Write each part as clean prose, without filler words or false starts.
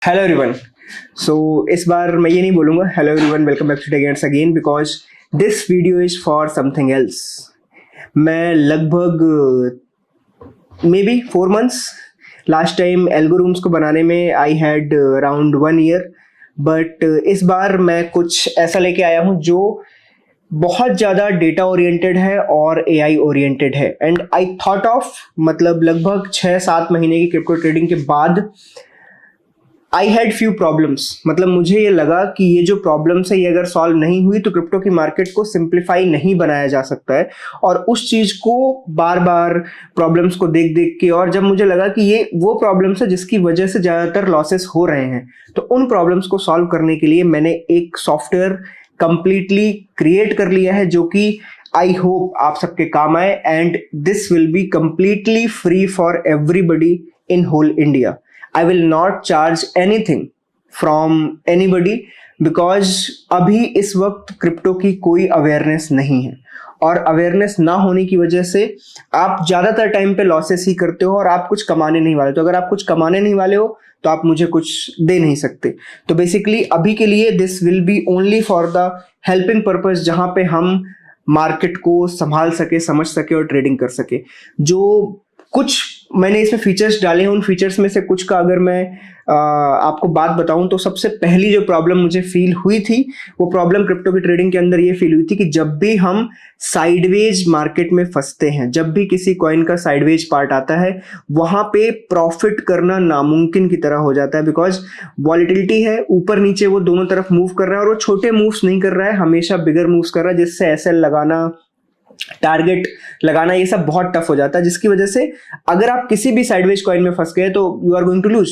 Hello everyone. सो इस बार मैं ये नहीं बोलूँगा hello everyone welcome back to tech again because this video is for something else. मैं लगभग maybe 4 months last time algorithms को बनाने में I had around 1 year, but इस बार मैं कुछ ऐसा लेके आया हूँ जो बहुत ज़्यादा डेटा ओरिएंटेड है और एआई ओरिएंटेड है। एंड आई थॉट ऑफ मतलब लगभग 6-7 महीने की क्रिप्टो ट्रेडिंग के बाद आई हैड फ्यू प्रॉब्लम्स। मतलब मुझे ये लगा कि ये जो प्रॉब्लम्स है ये अगर सॉल्व नहीं हुई तो क्रिप्टो की मार्केट को सिंप्लीफाई नहीं बनाया जा सकता है। और उस चीज़ को बार बार प्रॉब्लम्स को देख देख के, और जब मुझे लगा कि ये वो प्रॉब्लम्स है जिसकी वजह से ज़्यादातर लॉसेस हो रहे हैं, तो उन प्रॉब्लम्स को सॉल्व करने के लिए मैंने एक सॉफ्टवेयर कंप्लीटली क्रिएट कर लिया है जो कि आई होप आप सबके काम आए। And this will be completely free for everybody in whole India. I will not charge anything from anybody because अभी इस वक्त क्रिप्टो की कोई अवेयरनेस नहीं है, और अवेयरनेस ना होने की वजह से आप ज़्यादातर टाइम पे लॉसेस ही करते हो और आप कुछ कमाने नहीं वाले। तो अगर आप कुछ कमाने नहीं वाले हो तो आप मुझे कुछ दे नहीं सकते। तो बेसिकली अभी के लिए this will B only for the helping purpose, जहाँ पे हम मार्केट को संभाल सके, समझ सके और ट्रेडिंग कर सके। जो कुछ मैंने इसमें फीचर्स डाले हैं, उन फीचर्स में से कुछ का अगर मैं आपको बात बताऊं तो सबसे पहली जो प्रॉब्लम मुझे फील हुई थी, वो प्रॉब्लम क्रिप्टो की ट्रेडिंग के अंदर ये फील हुई थी कि जब भी हम साइडवेज मार्केट में फंसते हैं, जब भी किसी कॉइन का साइडवेज पार्ट आता है, वहां पे प्रॉफिट करना नामुमकिन की तरह हो जाता है। बिकॉज वॉलेटिलिटी है, ऊपर नीचे वो दोनों तरफ मूव कर रहा है और वो छोटे मूव्स नहीं कर रहा है, हमेशा बिगर मूव्स कर रहा है, जिससे एसएल लगाना, टारगेट लगाना, ये सब बहुत टफ हो जाता है, जिसकी वजह से अगर आप किसी भी साइडवेज कॉइन में फंस गए तो you are going to lose.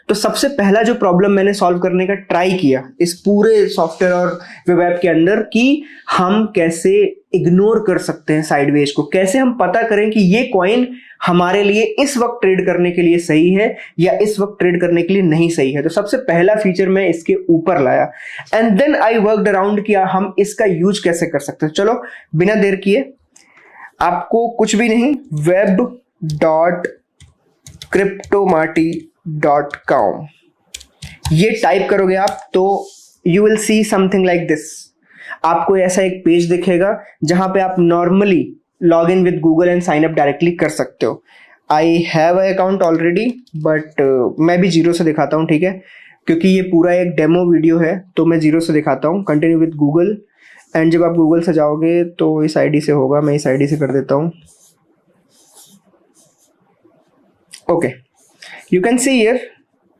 तो सबसे पहला जो प्रॉब्लम मैंने सॉल्व करने का ट्राई किया इस पूरे सॉफ्टवेयर और वेब ऐप के अंदर, कि हम कैसे इग्नोर कर सकते हैं साइडवेज को, कैसे हम पता करें कि ये कॉइन हमारे लिए इस वक्त ट्रेड करने के लिए सही है या इस वक्त ट्रेड करने के लिए नहीं सही है। तो सबसे पहला फीचर मैं इसके ऊपर लाया and then I worked around किया हम इसका यूज कैसे कर सकते हैं। चलो बिना देर किए, आपको कुछ भी नहीं, web.cryptomarty.com ये टाइप करोगे आप तो you will see something like this. आपको ऐसा एक पेज दिखेगा जहां पे आप normally log in with Google and sign up directly कर सकते हो। I have a account already, but मैं भी जीरो से दिखाता हूँ, ठीक है, क्योंकि ये पूरा एक डेमो वीडियो है तो मैं जीरो से दिखाता हूँ। कंटिन्यू विद गूगल, एंड जब आप गूगल से जाओगे तो इस आईडी से होगा, मैं इस आईडी से कर देता हूँ। Okay, you can see here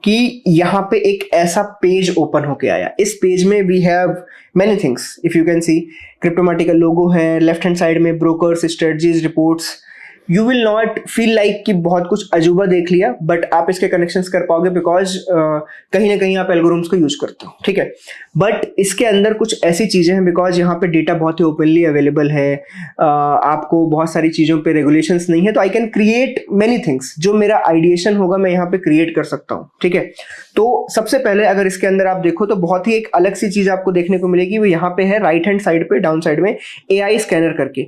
कि यहाँ पे एक ऐसा पेज ओपन होके आया। इस पेज में we have many things, if you can see Cryptomarty का लोगो है, लेफ्ट हैंड साइड में brokers, strategies, reports. You will not feel like कि बहुत कुछ अजूबा देख लिया, बट आप इसके कनेक्शंस कर पाओगे बिकॉज कहीं ना कहीं आप एल्गोरिथम्स को यूज करते हो, ठीक है। बट इसके अंदर कुछ ऐसी चीजें हैं, बिकॉज यहाँ पे डेटा बहुत ही ओपनली अवेलेबल है, आपको बहुत सारी चीजों पे रेगुलेशंस नहीं है, तो I can create many things. जो मेरा आइडिएशन होगा मैं यहाँ पे क्रिएट कर सकता हूँ, ठीक है। तो सबसे पहले अगर इसके अंदर आप देखो तो बहुत ही एक अलग सी चीज आपको देखने को मिलेगी, वो यहाँ पे है राइट हैंड साइड पे डाउन साइड में एआई स्कैनर करके।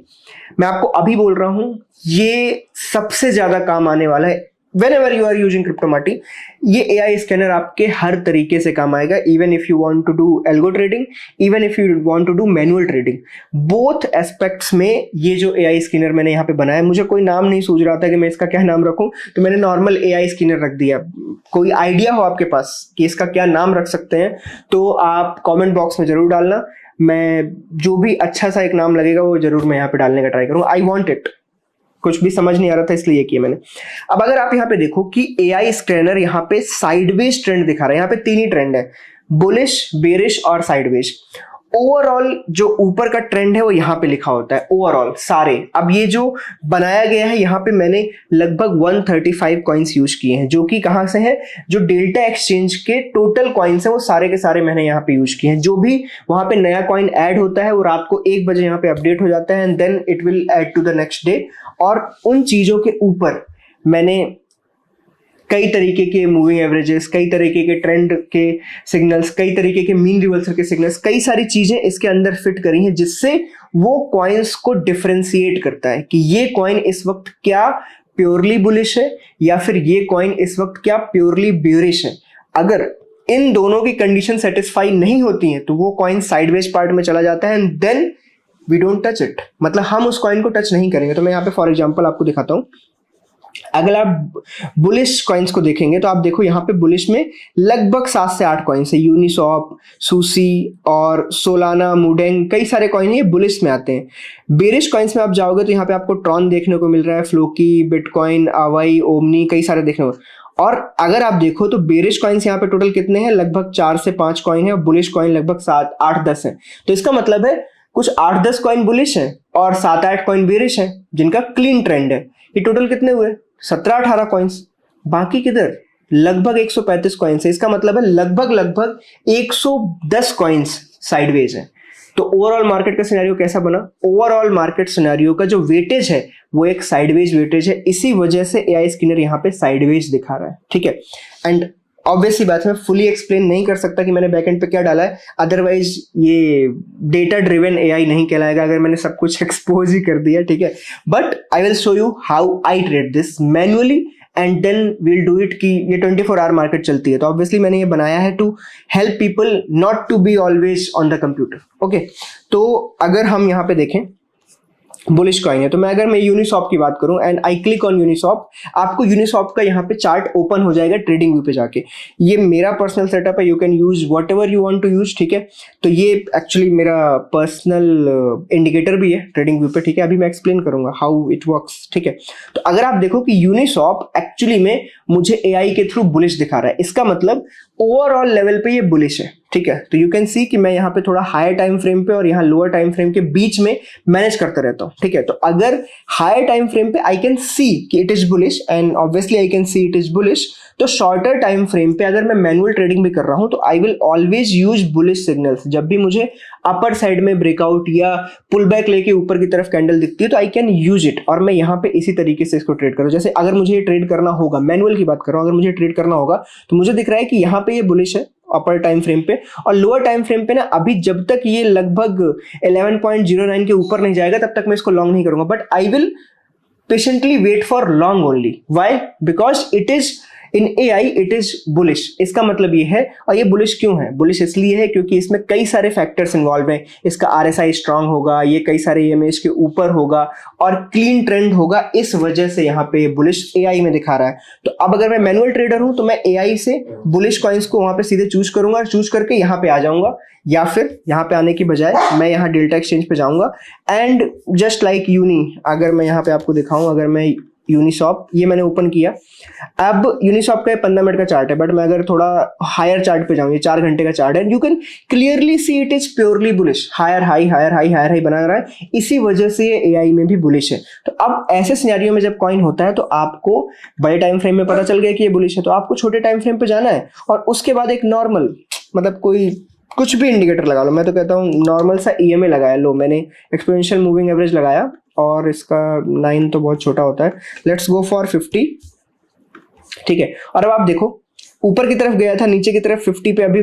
मैं आपको अभी बोल रहा हूं ये सबसे ज्यादा काम आने वाला है whenever you are using क्रिप्टोमार्टी। ये AI स्कैनर आपके हर तरीके से काम आएगा, even if you want to do algo trading, even if you want to do manual trading, both aspects में ये जो AI स्कैनर मैंने यहाँ पे बनाया, मुझे कोई नाम नहीं सूझ रहा था कि मैं इसका क्या नाम रखूं, तो मैंने नॉर्मल AI स्कैनर रख दिया। कोई आइडिया हो आपके पास कि इसका क्या नाम रख सकते हैं तो आप कॉमेंट बॉक्स में जरूर डालना। मैं जो भी अच्छा सा एक नाम लगेगा वो जरूर मैं यहाँ पे डालने का ट्राई करूँगा। आई वॉन्ट इट, कुछ भी समझ नहीं आ रहा था इसलिए किया मैंने। अब अगर आप यहाँ पे देखो कि एआई स्कैनर यहाँ पे साइडवेज ट्रेंड दिखा रहा है, यहाँ पे 3 ही ट्रेंड है, बुलिश, बेरिश और साइडवेज। ओवरऑल जो ऊपर का ट्रेंड है वो यहाँ पे लिखा होता है, ओवरऑल सारे। अब ये जो बनाया गया है यहाँ पे मैंने लगभग 135 कॉइन्स यूज किए हैं, जो कि कहाँ से है, जो डेल्टा एक्सचेंज के टोटल कॉइन्स है वो सारे के सारे मैंने यहाँ पे यूज किए हैं। जो भी वहां पे नया कॉइन ऐड होता है वो रात को 1 बजे यहाँ पे अपडेट हो जाता है and then it will add to the next day. और उन चीजों के ऊपर मैंने कई तरीके के मूविंग एवरेजेस, कई तरीके के ट्रेंड के सिग्नल्स, कई तरीके के मीन रिवर्सल के सिग्नल्स, कई सारी चीजें इसके अंदर फिट करी हैं, जिससे वो कॉइन्स को डिफरेंशिएट करता है कि ये कॉइन इस वक्त क्या प्योरली बुलिश है या फिर ये कॉइन इस वक्त क्या प्योरली बेयरिश है। अगर इन दोनों की कंडीशन सेटिस्फाई नहीं होती है तो वो कॉइन साइडवेज पार्ट में चला जाता है and then we don't touch it, मतलब हम उस कॉइन को टच नहीं करेंगे। तो मैं यहाँ पे फॉर एग्जांपल आपको दिखाता हूँ। अगर आप बुलिश कॉइन्स को देखेंगे तो आप देखो यहाँ पे बुलिश में लगभग 7 से 8 कॉइन्स है, यूनिसॉप, सूसी और सोलाना, मुडेंग, कई सारे कॉइन ये बुलिश में आते हैं। बेरिश कॉइन्स में आप जाओगे तो यहाँ पे आपको ट्रॉन देखने को मिल रहा है, फ्लोकी, बिटकॉइन, आवाई, ओमनी, कई सारे देखने को। और अगर आप देखो तो बेरिश कॉइन्स यहाँ पे टोटल कितने हैं, लगभग 4 से 5 कॉइन है और बुलिश कॉइन लगभग 7, 8, 10 है। तो इसका मतलब है कुछ 8-10 कॉइन बुलिश है और 7-8 कॉइन बेरिश है जिनका क्लीन ट्रेंड है। ये टोटल कितने हुए, 17-18 कॉइन्स। बाकी किधर लगभग 135 कॉइन्स है। इसका मतलब है लगभग 110 कॉइन्स साइडवेज है। तो ओवरऑल मार्केट का सिनेरियो कैसा बना, ओवरऑल मार्केट सिनेरियो का जो वेटेज है वो एक साइडवेज वेटेज है, इसी वजह से एआई स्किनर यहाँ पे साइडवेज दिखा रहा है, ठीक है। एंड ऑब्वियसली बात है, मैं फुली एक्सप्लेन नहीं कर सकता कि मैंने बैकएंड पे क्या डाला है, अदरवाइज ये डेटा ड्रिवन एआई नहीं कहलाएगा अगर मैंने सब कुछ एक्सपोज ही कर दिया, ठीक है। But I will show you how I trade this manually and then we'll do it. कि ये 24 आवर मार्केट चलती है तो ऑब्वियसली मैंने ये बनाया है to help people not to be always on the computer, okay. तो अगर हम यहाँ पे देखें बुलिश कॉइन है, तो अगर मैं यूनिसॉप की बात करूं एंड आई क्लिक ऑन यूनिसॉप, आपको यूनिसॉप का यहाँ पे चार्ट ओपन हो जाएगा ट्रेडिंग व्यू पे जाके। ये मेरा पर्सनल सेटअप है, you can use whatever you want to use, ठीक है। तो ये एक्चुअली मेरा पर्सनल इंडिकेटर भी है ट्रेडिंग व्यू पे, ठीक है। अभी मैं एक्सप्लेन करूंगा हाउ इट वर्क्स, ठीक है। तो अगर आप देखो कि यूनिसॉप एक्चुअली में मुझे एआई के थ्रू बुलिश दिखा रहा है, इसका मतलब ओवरऑल लेवल पे ये बुलिश है, ठीक है। तो यू कैन सी कि मैं यहाँ पे थोड़ा हायर टाइम फ्रेम पे और यहाँ लोअर टाइम फ्रेम के बीच में मैनेज करता रहता हूँ, ठीक है। तो अगर हायर टाइम फ्रेम पे आई कैन सी कि it is bullish and obviously I can see it is bullish, तो शॉर्टर टाइम फ्रेम पे अगर मैं मैनुअल ट्रेडिंग भी कर रहा हूं तो I will always use bullish signals. जब भी मुझे अपर साइड में ब्रेकआउट या पुल बैक लेके ऊपर की तरफ कैंडल दिखती है तो आई कैन यूज इट और मैं यहाँ पे इसी तरीके से इसको ट्रेड करूँ। जैसे अगर मुझे ये ट्रेड करना होगा, मैनुअल की बात कर रहा हूँ, अगर मुझे ट्रेड करना होगा तो मुझे दिख रहा है कि यहाँ पे ये बुलिश है अपर टाइम फ्रेम पे, और लोअर टाइम फ्रेम पे ना अभी जब तक ये लगभग 11.09 के ऊपर नहीं जाएगा तब तक मैं इसको लॉन्ग नहीं करूंगा, but I will patiently wait for long only. Why? Because it is in AI it is bullish. इसका मतलब ये है, और ये बुलिश क्यों है, बुलिश इसलिए है क्योंकि इसमें कई सारे फैक्टर्स इन्वॉल्व हैं। इसका आरएसआई स्ट्रांग होगा, ये कई सारे ईएमएस के ऊपर होगा और क्लीन ट्रेंड होगा, इस वजह से यहाँ पे बुलिश एआई में दिखा रहा है। तो अब अगर मैं मैनुअल ट्रेडर हूं तो मैं एआई से बुलिश कॉइन्स को वहां पे सीधे चूज करूंगा और चूज करके यहाँ पे आ जाऊंगा, या फिर यहाँ पे आने की बजाय मैं यहाँ डेल्टा एक्सचेंज पे जाऊंगा एंड जस्ट लाइक यूनी, अगर मैं यहाँ पे आपको दिखाऊं, अगर मैं यूनिसॉप ये मैंने ओपन किया, अब यूनिसॉप का 15 मिनट का चार्ट है, बट मैं अगर थोड़ा हायर चार्ट पे जाऊं, ये 4 घंटे का चार्ट है, you can clearly see it is purely bullish, higher high higher high higher high बना रहा है, इसी वजह से ये एआई में भी बुलिश है। तो अब ऐसे सिनेरियो में जब कॉइन होता है तो आपको बड़े टाइम फ्रेम में पता चल गया कि ये बुलिश है, तो आपको छोटे टाइम फ्रेम पे जाना है और उसके बाद एक नॉर्मल, मतलब कोई कुछ भी इंडिकेटर लगा लो, मैं तो कहता हूँ नॉर्मल सा ईएमए लगाया लो, मैंने एक्सपोनेंशियल मूविंग एवरेज लगाया और इसका 9 तो बहुत छोटा होता है, लेट्स गो फॉर 50, ठीक है। और अब आप देखो ऊपर की तरफ गया था, नीचे की तरफ 50 पे अभी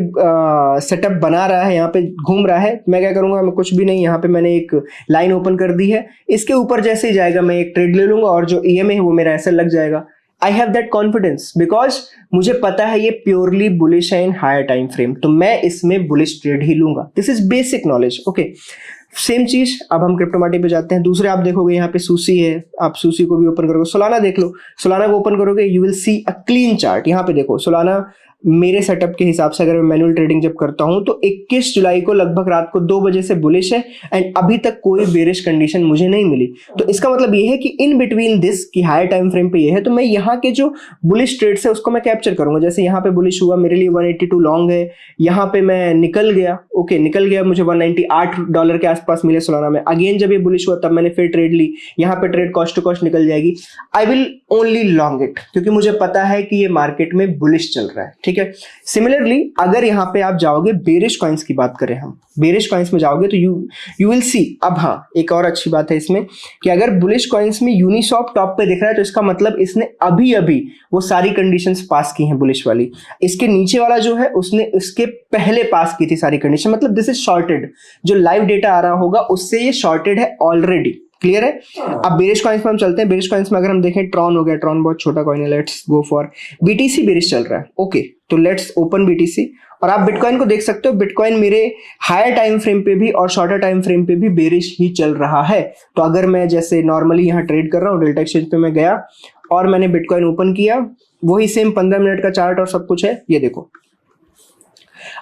सेटअप बना रहा है, यहाँ पे घूम रहा है। मैं क्या करूंगा, मैं कुछ भी नहीं, यहाँ पे मैंने एक लाइन ओपन कर दी है, इसके ऊपर जैसे ही जाएगा मैं एक ट्रेड ले लूंगा और जो ईएमए है वो मेरा ऐसे लग जाएगा। I have that confidence because मुझे पता है ये प्योरली बुलिश है इन हायर टाइम फ्रेम, तो मैं इसमें बुलिश ट्रेड ही लूंगा। This is basic knowledge, okay. Same चीज अब हम क्रिप्टोमार्टी पे जाते हैं। दूसरे आप देखोगे यहाँ पे सूसी है, आप सूसी को भी ओपन करोगे, सोलाना देख लो, सोलाना को ओपन करोगे you will see a clean chart. यहाँ पे देखो सोलाना मेरे सेटअप के हिसाब से अगर मैं मैनुअल ट्रेडिंग जब करता हूं तो 21 जुलाई को लगभग रात को 2 बजे से बुलिश है एंड अभी तक कोई बेरिश कंडीशन मुझे नहीं मिली। तो इसका मतलब ये है कि इन बिटवीन दिस की हायर टाइम फ्रेम पे ये है, तो मैं यहाँ के जो बुलिश ट्रेड्स है उसको मैं कैप्चर करूंगा। जैसे यहाँ पे बुलिश हुआ, मेरे लिए 182 लॉन्ग है, यहाँ पे मैं निकल गया, ओके निकल गया, मुझे $198 के आसपास मिले सोलाना में। अगेन जब ये बुलिश हुआ तब मैंने फिर ट्रेड ली, यहाँ पे ट्रेड कॉस्ट टू कॉस्ट निकल जाएगी। I will only long it क्योंकि मुझे पता है कि ये मार्केट में बुलिश चल रहा है, ठीक है। सिमिलरली अगर यहाँ पे आप जाओगे बेरिश कॉइन्स की बात करें, हम बेरिश कॉइन्स में जाओगे तो यू विल सी। अब हाँ, एक और अच्छी बात है इसमें कि अगर बुलिश कॉइन्स में यूनिसॉप टॉप पे दिख रहा है तो इसका मतलब इसने अभी अभी वो सारी कंडीशंस पास की हैं बुलिश वाली। इसके नीचे वाला जो है उसने इसके पहले पास की थी सारी कंडीशन, मतलब दिस इज शॉर्टेड। जो लाइव डेटा आ रहा होगा उससे ये शॉर्टेड है ऑलरेडी, क्लियर है। अब बेरिश कॉइन्स में हम चलते हैं। बेरिश कॉइन्स में अगर हम देखें, ट्रॉन हो गया, ट्रॉन बहुत छोटा कॉइन है, let's go for BTC. Bearish चल रहा है, ओके, तो लेट्स ओपन बीटीसी और आप बिटकॉइन को देख सकते हो। बिटकॉइन मेरे हायर टाइम फ्रेम पे भी और शॉर्टर टाइम फ्रेम पे भी बेरिश ही चल रहा है। तो अगर मैं जैसे नॉर्मली यहाँ ट्रेड कर रहा हूँ, डेल्टा एक्सचेंज पे मैं गया और मैंने बिटकॉइन ओपन किया, वही सेम 15 मिनट का चार्ट और सब कुछ है, ये देखो।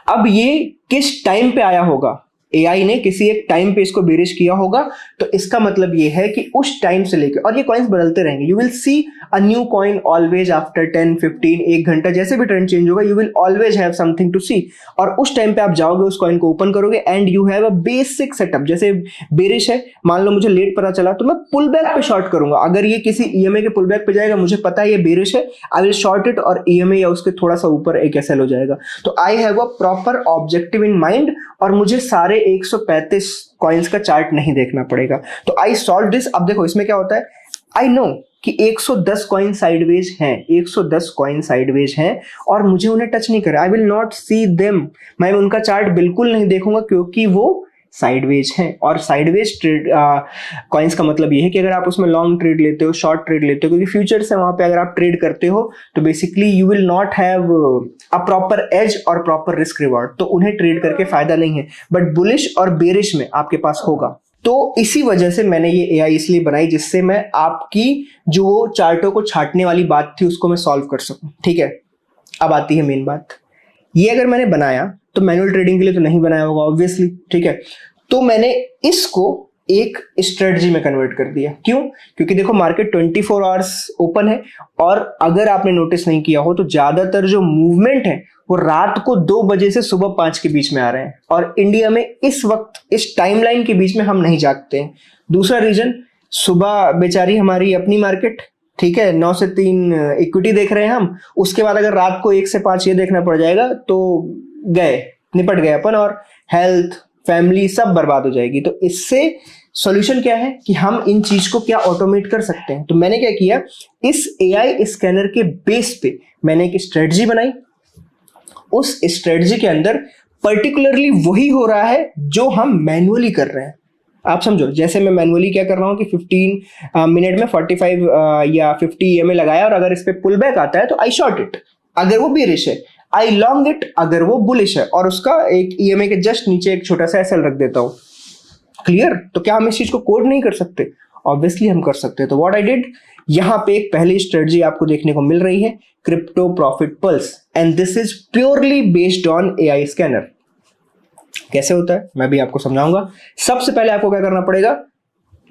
अब ये किस टाइम पे आया होगा, एआई ने किसी एक टाइम पे इसको बेरिश किया होगा, तो इसका मतलब ये है कि उस टाइम से लेके, और ये कॉइन्स बदलते रहेंगे, you will see a new coin always after 10 15 1 घंटा, जैसे भी ट्रेंड चेंज होगा, you will always have something to see. और उस टाइम पे आप जाओगे, उस कॉइन को ओपन करोगे and you have a basic setup. जैसे बेरिश है, मान लो मुझे लेट पता चला तो मैं पुल बैक पे शॉर्ट करूंगा। अगर ये किसी ईएमए के पुल बैक पे जाएगा, मुझे पता है ये बेरिश है, आई विल शॉर्ट इट और ईएमए या उसके थोड़ा सा ऊपर एक एसएल हो जाएगा। तो आई have a proper objective in mind और मुझे सारे 135 कॉइन्स का चार्ट नहीं देखना पड़ेगा। तो आई सॉल्व दिस। अब देखो इसमें क्या होता है, आई नो कि 110 कॉइन साइडवेज हैं, 110 कॉइन साइडवेज हैं और मुझे उन्हें टच नहीं करा। I will not see them, मैं उनका चार्ट बिल्कुल नहीं देखूंगा क्योंकि वो साइडवेज हैं। और साइडवेज ट्रेड कॉइन्स का मतलब ये है कि अगर आप उसमें लॉन्ग ट्रेड लेते हो, शॉर्ट ट्रेड लेते हो, क्योंकि फ्यूचर्स है वहां पे, अगर आप ट्रेड करते हो तो basically you will not have a proper edge और प्रॉपर रिस्क रिवॉर्ड, तो उन्हें ट्रेड करके फायदा नहीं है। बट बुलिश और बेरिश में आपके पास होगा। तो इसी वजह से मैंने ये एआई इसलिए बनाई जिससे मैं आपकी जो चार्टों को छांटने वाली बात थी उसको मैं सॉल्व कर सकूं। ठीक है, अब आती है मेन बात। ये अगर मैंने बनाया तो मैनुअल ट्रेडिंग के लिए तो नहीं बनाया होगा ऑब्वियसली, ठीक है। तो मैंने इसको एक स्ट्रेटजी में कन्वर्ट कर दिया। क्यों? क्योंकि देखो मार्केट 24 आवर्स ओपन है और अगर आपने नोटिस नहीं किया हो तो ज्यादातर जो मूवमेंट है वो रात को 2 बजे से सुबह 5 के बीच में आ रहे हैं और इंडिया में इस वक्त इस टाइमलाइन के बीच में हम नहीं जागते हैं। दूसरा रीजन, सुबह बेचारी हमारी अपनी मार्केट, ठीक है, 9 से 3 इक्विटी देख रहे हैं हम, उसके बाद अगर रात को 1 से 5 ये देखना पड़ जाएगा तो गए, निपट गए अपन और हेल्थ फैमिली सब बर्बाद हो जाएगी। तो इससे सॉल्यूशन क्या है कि हम इन चीज को क्या ऑटोमेट कर सकते हैं। तो मैंने क्या किया, इस एआई स्कैनर के बेस पे मैंने एक स्ट्रेटजी बनाई। उस स्ट्रेटजी के अंदर पर्टिकुलरली वही हो रहा है जो हम मैनुअली कर रहे हैं। आप समझो, जैसे मैं मैनुअली क्या कर रहा हूं कि 15 मिनट में 45 या 50 ईएमए लगाया और अगर इस पे पुल बैक आता है तो आई शॉर्ट इट, अगर वो बेरिश है आई लॉन्ग इट, अगर वो बुलिश है, और उसका एक ईएमए के जस्ट नीचे एक छोटा सा एसएल रख देता हूं। क्लियर? तो क्या हम इस चीज को कोड नहीं कर सकते? ऑब्वियसली हम कर सकते हैं। तो व्हाट आई डिड, यहां पे एक पहली स्ट्रेटजी आपको देखने को मिल रही है, crypto profit pulse, and this is purely based on AI scanner. कैसे होता है मैं भी आपको समझाऊंगा। सबसे पहले आपको क्या करना पड़ेगा,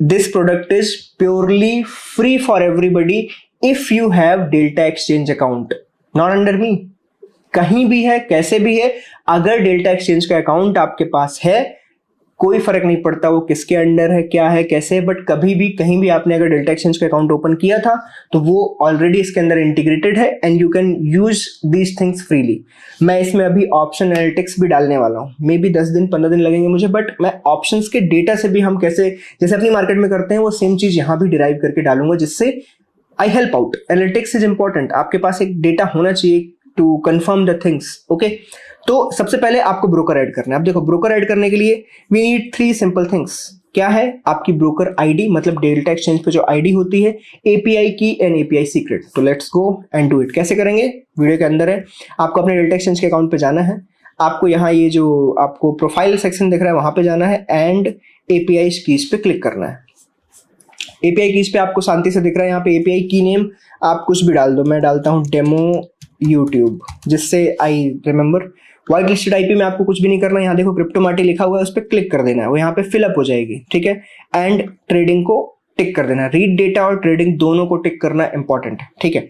this product is purely free for everybody if you have delta exchange account, not under मी। कहीं भी है, कैसे भी है, अगर डेल्टा एक्सचेंज का अकाउंट आपके पास है, कोई फर्क नहीं पड़ता वो किसके अंडर है, क्या है, कैसे है, बट कभी भी कहीं भी आपने अगर डेल्टा एक्सचेंज का अकाउंट ओपन किया था तो वो ऑलरेडी इसके अंदर इंटीग्रेटेड है and you can use these things freely. मैं इसमें अभी ऑप्शन एनालिटिक्स भी डालने वाला हूँ, मे बी 10 दिन 15 दिन लगेंगे मुझे, बट मैं ऑप्शंस के डेटा से भी हम कैसे जैसे अपनी मार्केट में करते हैं वो सेम चीज यहाँ भी डिराइव करके डालूंगा, जिससे I help out. Analytics is important, आपके पास एक डेटा होना चाहिए to confirm the things, okay. तो सबसे पहले आपको ब्रोकर ऐड करना है। अब देखो, ब्रोकर ऐड करने के लिए वी नीड 3 सिंपल थिंग्स। क्या है? आपकी ब्रोकर आईडी, मतलब डेल्टा एक्सचेंज पे जो आईडी होती है, एपीआई की एंड एपीआई सीक्रेट। तो let's go and do it. कैसे करेंगे, वीडियो के अंदर है। आपको अपने डेल्टा एक्सचेंज के अकाउंट पे जाना है, आपको यहाँ ये जो आपको प्रोफाइल सेक्शन दिख रहा है वहां पे जाना है एंड एपीआई कीज पे क्लिक करना है। एपीआई कीज पे आपको शांति से दिख रहा है, यहाँ पे एपीआई की नेम आप कुछ भी डाल दो, मैं डालता हूँ डेमो यूट्यूब, जिससे I remember. White listed IP में आपको कुछ भी नहीं करना, यहाँ देखो क्रिप्टो मार्टी लिखा हुआ है, उस पर क्लिक कर देना है, वो यहाँ पे फिलअप हो जाएगी, ठीक है। एंड ट्रेडिंग को टिक कर देना, रीड डेटा और ट्रेडिंग दोनों को टिक करना इंपॉर्टेंट है, ठीक है।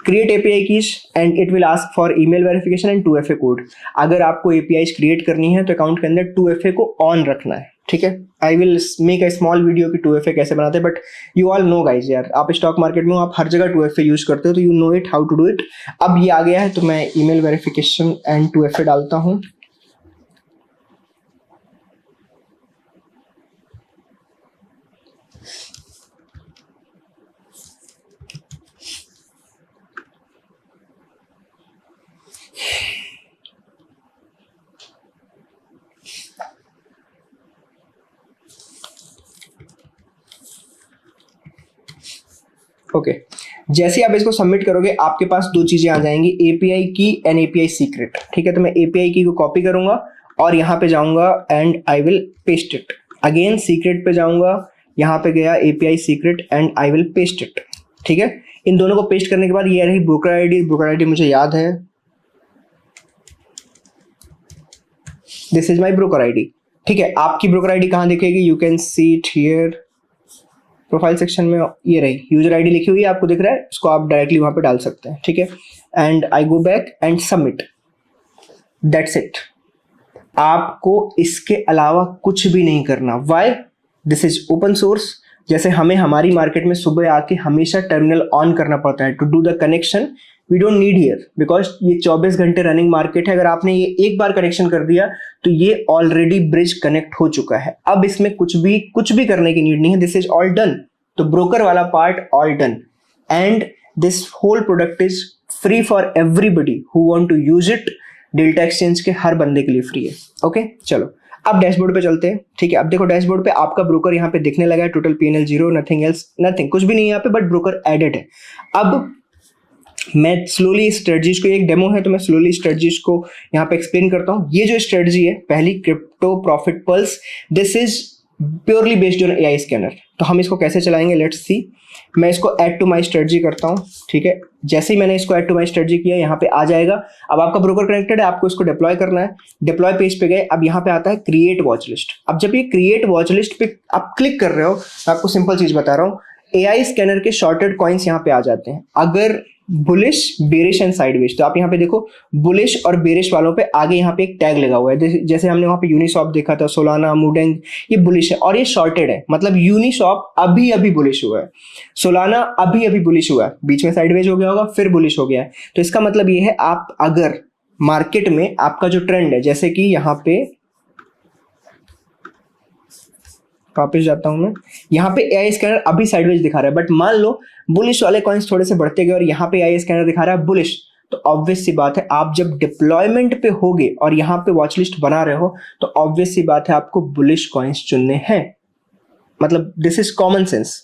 Create API keys and it will ask for email verification and 2FA code. अगर आपको एपीआई क्रिएट करनी है तो अकाउंट के अंदर 2FA को ऑन रखना है, ठीक है। I will make a small video कि 2FA कैसे बनाते हैं, but you all know guys, यार आप स्टॉक मार्केट में हो, आप हर जगह 2FA यूज करते हो, तो you know it how to do it. अब ये आ गया है तो मैं ईमेल वेरिफिकेशन एंड 2FA डालता हूँ। ओके जैसे आप इसको सबमिट करोगे आपके पास दो चीजें आ जाएंगी, एपीआई की एंड एपीआई सीक्रेट। ठीक है, तो मैं एपीआई की को कॉपी करूंगा और यहाँ पे जाऊंगा and I will paste it. Again secret पे जाऊंगा, यहाँ पे गया API secret and I will paste it. ठीक है, इन दोनों को पेस्ट करने के बाद ये रही ब्रोकर आईडी। ब्रोकर आईडी मुझे याद है, this is my broker ID. ठीक है, आपकी ब्रोकर आईडी कहाँ दिखेगी, you can see it here profile section में, ये रही यूजर आईडी लिखी हुई है, आपको दिख रहा है, इसको आप डायरेक्टली वहां पे डाल सकते हैं। ठीक है, and I go back and submit, that's it. आपको इसके अलावा कुछ भी नहीं करना। Why, this is open source. जैसे हमें हमारी मार्केट में सुबह आके हमेशा टर्मिनल ऑन करना पड़ता है to do the connection, we don't need here because ये 24 घंटे रनिंग मार्केट है। अगर आपने ये एक बार कनेक्शन कर दिया तो ये ऑलरेडी ब्रिज कनेक्ट हो चुका है। अब इसमें कुछ भी करने की नीड नहीं है, दिस इज ऑल डन। तो ब्रोकर वाला part all done and this whole product is free for everybody who want to use it. Delta exchange के हर बंदे के लिए फ्री है। ओके चलो अब डैशबोर्ड पे चलते हैं। ठीक है, अब देखो डैशबोर्ड पे आपका ब्रोकर यहाँ पे दिखने लगा है, total PNL zero, nothing else, nothing, कुछ भी नहीं है यहाँ पे, बट ब्रोकर एडेड है। अब मैं स्लोली स्ट्रेटजीज को, एक डेमो है तो मैं स्लोली स्ट्रेटजीज को यहाँ पे एक्सप्लेन करता हूँ। ये जो स्ट्रेटजी है पहली, crypto profit pulse, this is purely based on AI scanner. तो हम इसको कैसे चलाएंगे, लेट्स सी। मैं इसको ऐड टू माई स्ट्रेटजी करता हूँ। ठीक है, जैसे ही मैंने इसको ऐड टू माई स्ट्रेटजी किया यहाँ पे आ जाएगा। अब आपका ब्रोकर कनेक्टेड है, आपको इसको डिप्लॉय करना है। डिप्लॉय पेज पे गए, अब यहाँ पे आता है क्रिएट वॉच लिस्ट। अब जब ये क्रिएट वॉच लिस्ट पे आप क्लिक कर रहे हो, तो आपको सिंपल चीज बता रहा हूँ, एआई स्कैनर के शॉर्टेड कॉइन्स यहाँ पे आ जाते हैं। अगर बुलिश, बेरिश एंड साइडवेज, तो आप यहाँ पे देखो बुलिश और बेरिश वालों पे आगे यहाँ पे एक टैग लगा हुआ है। जैसे हमने वहां पे यूनिसॉप देखा था, सोलाना, मूडेंग, ये बुलिश है और ये शॉर्टेड है। मतलब यूनिसॉप अभी अभी बुलिश हुआ है, सोलाना अभी अभी बुलिश हुआ है, बीच में साइडवेज हो गया होगा, फिर बुलिश हो गया है। तो इसका मतलब ये है, आप अगर मार्केट में आपका जो ट्रेंड है, जैसे कि यहाँ पे वापस जाता हूं मैं, यहाँ पे एआई स्कैनर अभी साइडवेज दिखा रहा है, बट मान लो बुलिश वाले कॉइन्स थोड़े से बढ़ते गए और यहाँ पे एआई स्कैनर दिखा रहा है बुलिश, तो ऑब्वियस सी बात है आप जब डिप्लॉयमेंट पे होगे और यहाँ पे वॉच लिस्ट बना रहे हो, तो ऑब्वियस सी बात है आपको बुलिश कॉइन्स चुनने हैं। मतलब दिस इज कॉमन सेंस।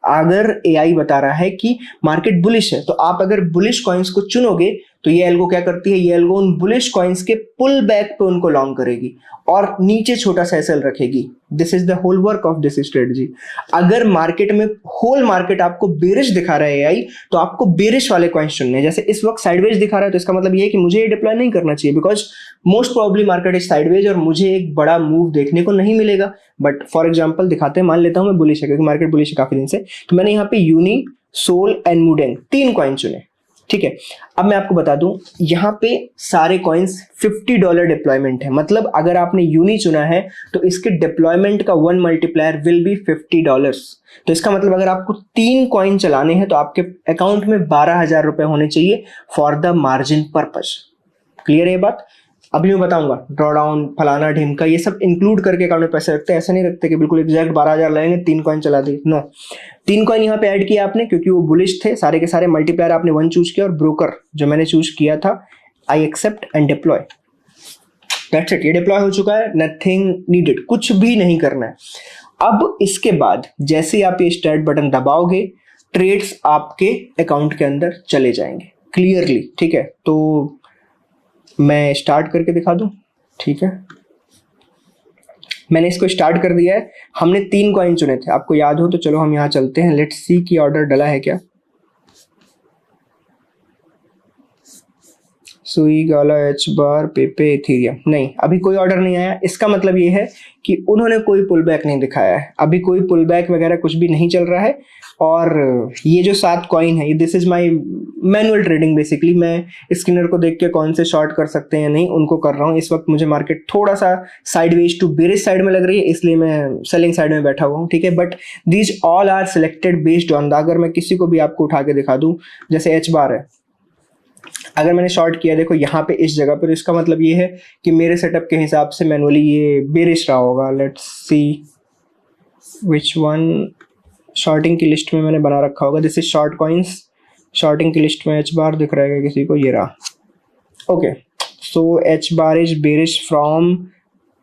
अगर एआई बता रहा है कि मार्केट बुलिश है, तो आप अगर बुलिश कॉइन्स को चुनोगे, तो ये एल्गो क्या करती है, ये एल्गो उन बुलिश कॉइन्स के पुल बैक पे उनको लॉन्ग करेगी और नीचे छोटा सा एसएल रखेगी। This is the whole work of this strategy. अगर मार्केट में होल मार्केट आपको बेरिश दिखा रहा है एआई, तो आपको बेरिश वाले कॉइन्स चुनने हैं। जैसे इस वक्त साइडवेज दिखा रहा है, तो इसका मतलब ये है कि मुझे ये डिप्लॉय नहीं करना चाहिए, because most probably market is sideways और मुझे एक बड़ा मूव देखने को नहीं मिलेगा। बट फॉर एग्जाम्पल दिखाते हैं, मान लेता हूं मैं बुलिश है, क्योंकि मार्केट बुलिश है काफी दिन से, तो मैंने यहाँ पे यूनी, सोल एंड मूडेंग 3 कॉइन चुने। ठीक है, अब मैं आपको बता दूं, यहाँ पे सारे कॉइन्स $50 डिप्लॉयमेंट है। मतलब अगर आपने यूनी चुना है तो इसके डिप्लॉयमेंट का 1 मल्टीप्लायर विल बी $50। तो इसका मतलब अगर आपको 3 कॉइन चलाने हैं तो आपके अकाउंट में 12,000 रुपए होने चाहिए for the margin purpose. Clear है ये बात? अभी मैं बताऊंगा ड्रॉडाउन, फलाना ढिमका, ये सब इंक्लूड करके अकाउंट में पैसे रखते हैं। ऐसा नहीं रखते कि बिल्कुल एग्जैक्ट 12,000 लगेंगे, 3 कॉइन चला दी। नो, 3 कॉइन यहाँ पे ऐड किया आपने क्योंकि वो बुलिश थे, सारे के सारे मल्टीप्लायर आपने 1 चूज किया और ब्रोकर जो मैंने चूज किया था, I accept and deploy. That's it, ये डिप्लॉय हो चुका है, नथिंग नीडेड, कुछ भी नहीं करना है। अब इसके बाद जैसे ही आप ये स्टार्ट बटन दबाओगे, ट्रेड्स आपके अकाउंट के अंदर चले जाएंगे क्लियरली। ठीक है, तो मैं स्टार्ट करके दिखा दूं। ठीक है, मैंने इसको स्टार्ट कर दिया है। हमने 3 कॉइन चुने थे, आपको याद हो तो चलो हम यहाँ चलते हैं, लेट्स सी की ऑर्डर डला है क्या। सुई, गाला, एच बार, पेपे, इथीरियम, नहीं अभी कोई ऑर्डर नहीं आया। इसका मतलब ये है कि उन्होंने कोई पुल बैक नहीं दिखाया है, अभी कोई पुल बैक वगैरह कुछ भी नहीं चल रहा है। और ये जो 7 कॉइन है, this is my manual trading basically. मैं स्क्रीनर को देख के कौन से शॉर्ट कर सकते हैं नहीं, उनको कर रहा हूँ। इस वक्त मुझे मार्केट थोड़ा सा साइडवेज टू बेरिश साइड में लग रही है, इसलिए मैं सेलिंग साइड में बैठा हुआ हूँ। ठीक है, but these all are selected based on the, अगर मैं किसी को भी आपको उठा के दिखा दूँ, जैसे एच बार है, अगर मैंने शॉर्ट किया देखो यहाँ पे इस जगह पर, इसका मतलब ये है कि मेरे सेटअप के हिसाब से मैनुअली ये बेरिश रहा होगा। Let's see which one shorting की लिस्ट में मैंने बना रखा होगा। This is short coins, shorting की लिस्ट में एच बार दिख रहा है किसी को, ये रहा। Okay, so H bar is bearish from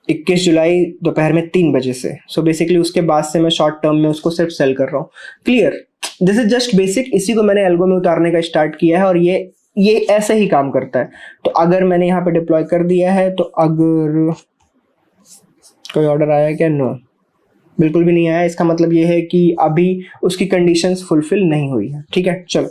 21 July दोपहर में 3 बजे से। सो बेसिकली उसके बाद से मैं शॉर्ट टर्म में उसको सिर्फ सेल कर रहा हूँ। Clear? This is just basic, इसी को मैंने एल्गो में उतारने का स्टार्ट किया है और ये ऐसे ही काम करता है। तो अगर मैंने यहाँ पे डिप्लॉय कर दिया है तो अगर कोई ऑर्डर आया क्या? नो, बिल्कुल भी नहीं आया। इसका मतलब ये है कि अभी उसकी कंडीशंस फुलफिल नहीं हुई है। ठीक है, चलो,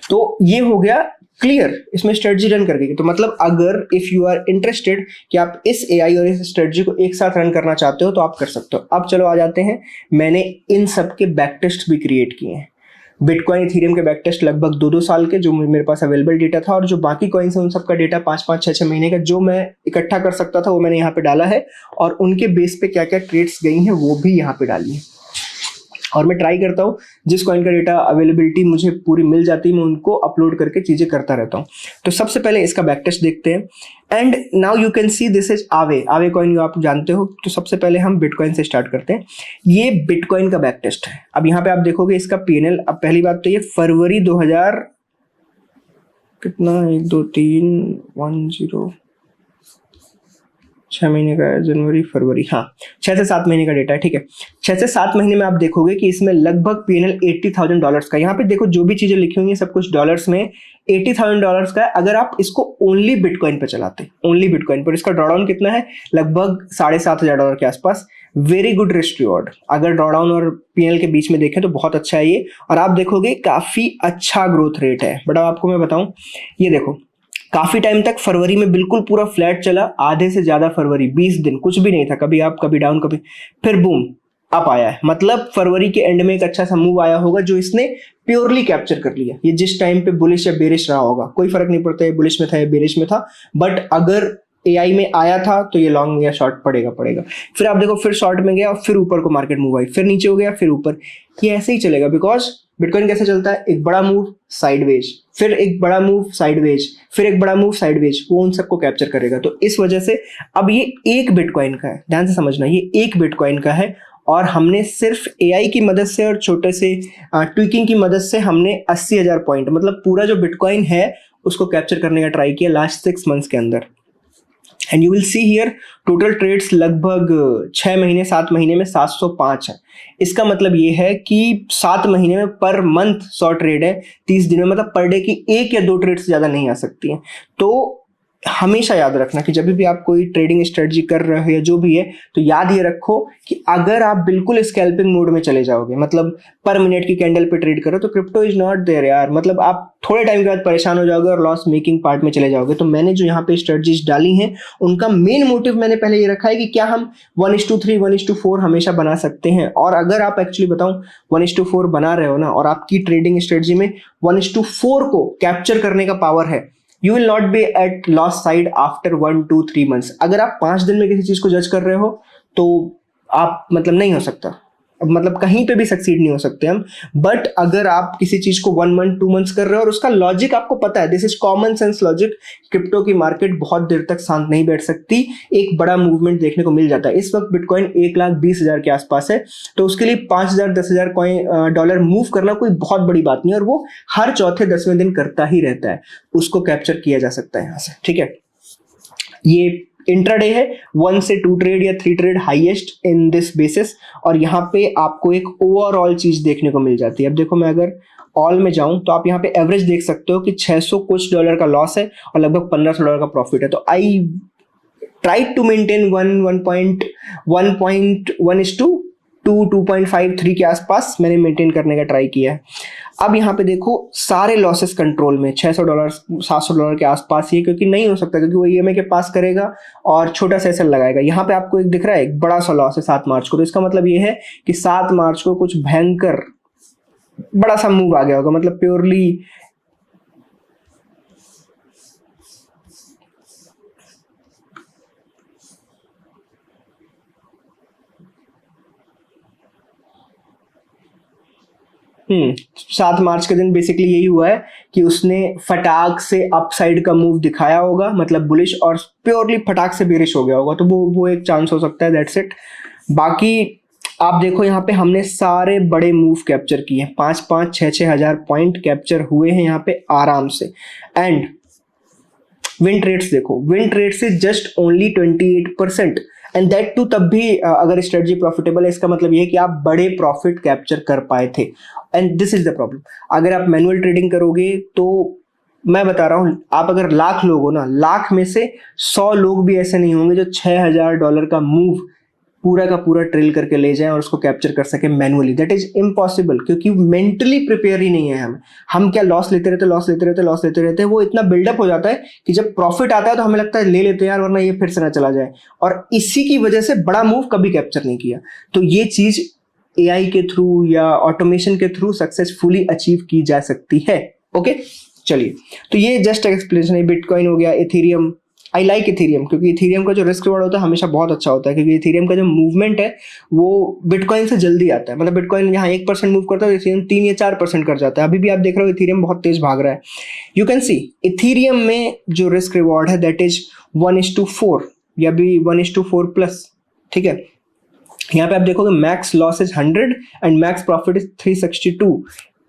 तो ये हो गया क्लियर, इसमें स्ट्रेटजी रन कर गई। तो मतलब अगर इफ यू आर इंटरेस्टेड कि आप इस एआई और इस स्ट्रेटजी को एक साथ रन करना चाहते हो तो आप कर सकते हो। अब चलो आ जाते हैं, मैंने इन सब के बैक टेस्ट भी क्रिएट किए हैं। बिटकॉइन इथेरियम के बैक टेस्ट लगभग 2-2 साल के, जो मेरे पास अवेलेबल डेटा था, और जो बाकी कॉइन्स हैं उन सब का डेटा 5-5, 6-6 महीने का जो मैं इकट्ठा कर सकता था वो मैंने यहाँ पे डाला है, और उनके बेस पे क्या क्या ट्रेड्स गई हैं वो भी यहाँ पे डाली है। और मैं ट्राई करता हूँ जिस कॉइन का डेटा अवेलेबिलिटी मुझे पूरी मिल जाती है मैं उनको अपलोड करके चीज़ें करता रहता हूँ। तो सबसे पहले इसका बैक टेस्ट देखते हैं। And now you can see this is आवे कॉइन, आप जानते हो। तो सबसे पहले हम बिटकॉइन से स्टार्ट करते हैं। ये बिटकॉइन का बैक टेस्ट है। अब यहाँ पे आप देखोगे इसका पीएनएल। अब पहली बात तो ये फरवरी 2000 कितना, 1 2 3 1 0 6 महीने का है, जनवरी फरवरी, हाँ 6 से 7 महीने का डेटा है। ठीक है, 6 से 7 महीने में आप देखोगे कि इसमें लगभग पीएनएल $80,000 का। यहाँ पे देखो जो भी चीजें लिखी हुई है सब कुछ डॉलर्स में, $80,000 का है। अगर आप इसको ओनली बिटकॉइन पे चलाते, ओनली बिटकॉइन पर, इसका ड्रॉडाउन कितना है? लगभग $7,500 के आसपास। Very good risk reward. अगर ड्रॉडाउन और पीएनएल के बीच में देखें तो बहुत अच्छा है ये। और आप देखोगे काफी अच्छा ग्रोथ रेट है। बट अब आपको मैं बताऊं, ये देखो काफी टाइम तक फरवरी में बिल्कुल पूरा फ्लैट चला, आधे से ज्यादा फरवरी 20 दिन कुछ भी नहीं था, कभी अप कभी डाउन कभी, फिर बूम अप आया है। मतलब फरवरी के एंड में एक अच्छा सा मूव आया होगा जो इसने प्योरली कैप्चर कर लिया। ये जिस टाइम पे बुलिश या बेरिश रहा होगा कोई फर्क नहीं पड़ता है बुलिश में था या बेरिश में था, बट अगर एआई में आया था तो ये लॉन्ग या शॉर्ट पड़ेगा। फिर आप देखो फिर शॉर्ट में गया और फिर ऊपर को मार्केट मूव आई, फिर नीचे हो गया, फिर ऊपर। ये ऐसे ही चलेगा बिकॉज बिटकॉइन कैसे चलता है? एक बड़ा मूव साइडवेज, फिर एक बड़ा मूव साइडवेज, फिर एक बड़ा मूव साइडवेज, वो उन सबको कैप्चर करेगा। तो इस वजह से अब ये एक बिटकॉइन का है, ध्यान से समझना, ये एक बिटकॉइन का है। और हमने सिर्फ एआई की मदद से और छोटे से ट्विकिंग की मदद से हमने 80,000 पॉइंट, मतलब पूरा जो बिटकॉइन है उसको कैप्चर करने का ट्राई किया लास्ट 6 मंथ्स के अंदर। And you will see here total trades लगभग 6 महीने 7 महीने में 705 है। इसका मतलब ये है कि 7 महीने में पर मंथ 100 ट्रेड है, 30 दिन में, मतलब पर डे की 1 या 2 ट्रेड से ज़्यादा नहीं आ सकती हैं। तो हमेशा याद रखना कि जब भी आप कोई ट्रेडिंग स्ट्रेटजी कर रहे हो या जो भी है, तो याद ये रखो कि अगर आप बिल्कुल स्कैल्पिंग मोड में चले जाओगे, मतलब पर मिनट की कैंडल पे ट्रेड करो, तो क्रिप्टो इज नॉट देयर यार। मतलब आप थोड़े टाइम के बाद परेशान हो जाओगे और लॉस मेकिंग पार्ट में चले जाओगे। तो मैंने जो यहाँ पे स्ट्रेटजीज डाली हैं उनका मेन मोटिव मैंने पहले ये रखा है कि क्या हम 1:3 1:4 हमेशा बना सकते हैं। और अगर आप एक्चुअली बताऊं 1:4 बना रहे हो ना, और आपकी ट्रेडिंग स्ट्रेटजी में 1:4 को कैप्चर करने का पावर है, you will not be at loss side after 1 2 3 months. अगर आप 5 दिन में किसी चीज को जज कर रहे हो तो आप मतलब नहीं हो सकता, मतलब कहीं पे भी सक्सीड नहीं हो सकते हम। बट अगर आप किसी चीज को 1 मंथ 2 मंथ्स कर रहे हो और उसका लॉजिक आपको पता है, this is common sense logic, crypto की मार्केट बहुत देर तक शांत नहीं बैठ सकती, एक बड़ा मूवमेंट देखने को मिल जाता है। इस वक्त बिटकॉइन 1,20,000 के आसपास है, तो उसके लिए 5,000 10,000 डॉलर मूव करना कोई बहुत बड़ी बात नहीं है, और वो हर चौथे 10वें दिन करता ही रहता है। उसको कैप्चर किया जा सकता है यहाँ से। ठीक है, ये इंट्राडे है, 1 से 2 ट्रेड या 3 trade highest in this basis. और यहाँ पे आपको एक ओवरऑल चीज देखने को मिल जाती है। अब देखो मैं अगर ऑल में जाऊं तो आप यहाँ पे एवरेज देख सकते हो कि 600 कुछ डॉलर का लॉस है और लगभग $1,500 का प्रॉफिट है। तो आई ट्राई टू मेंटेन 2.53 के आसपास मैंने मेंटेन करने का ट्राई किया है। अब यहाँ पे देखो सारे लॉसेस कंट्रोल में, $600 $700 के आसपास ही, क्योंकि नहीं हो सकता, क्योंकि वो ईएमआई के पास करेगा और छोटा सा एसएल लगाएगा। यहाँ पे आपको एक दिख रहा है एक बड़ा सा लॉस है 7 मार्च को, तो इसका मतलब ये है कि 7 मार्च को कुछ भयंकर बड़ा सा मूव आ गया होगा, मतलब प्योरली हम्म 7 मार्च के दिन बेसिकली यही हुआ है कि उसने फटाक से अपसाइड का मूव दिखाया होगा, मतलब बुलिश, और प्योरली फटाक से बेरिश हो गया होगा। तो वो एक चांस हो सकता है, दैट्स इट। बाकी आप देखो यहाँ पे हमने सारे बड़े मूव कैप्चर किए हैं, 5-5 6-6 हजार पॉइंट कैप्चर हुए हैं यहाँ पे आराम से। एंड विन रेट्स देखो, विन रेट से just only 28%। And that too तब भी अगर स्ट्रेटजी प्रॉफिटेबल है, इसका मतलब ये है कि आप बड़े प्रॉफिट कैप्चर कर पाए थे। And this is the problem. अगर आप मैनुअल ट्रेडिंग करोगे तो मैं बता रहा हूं, आप अगर लाख लोग हो ना, लाख में से 100 लोग भी ऐसे नहीं होंगे जो $6000 का मूव पूरा का पूरा ट्रेल करके ले जाएं और उसको कैप्चर कर सके मैनुअली। दैट इज इम्पॉसिबल, क्योंकि मेंटली प्रिपेयर ही नहीं है हम क्या लॉस लेते रहते हैं। वो इतना बिल्डअप हो जाता है कि जब प्रॉफिट आता है तो हमें लगता है ले लेते हैं यार, वरना ये फिर से ना चला जाए, और इसी की वजह से बड़ा मूव कभी कैप्चर नहीं किया। तो ये चीज एआई के थ्रू या ऑटोमेशन के थ्रू सक्सेसफुली अचीव की जा सकती है। ओके, चलिए, तो ये जस्ट एक्सप्लेनेशन है। बिटकॉइन हो गया, इथेरियम। आई लाइक इथेरियम, क्योंकि इथेरियम का जो रिस्क रिवॉर्ड होता है हमेशा बहुत अच्छा होता है, क्योंकि इथेरियम का जो मूवमेंट है वो बिटकॉइन से जल्दी आता है। मतलब बिटकॉइन यहाँ 1% मूव करता है, इथेरियम 3 या 4% कर जाता है। अभी भी आप देख रहे हो इथेरियम बहुत तेज भाग रहा है। यू कैन सी इथेरियम में जो रिस्क रिवॉर्ड है दैट इज 1:4 या भी 1:4+। ठीक है, यहाँ पे आप देखोगे max loss is 100 and max profit is 362।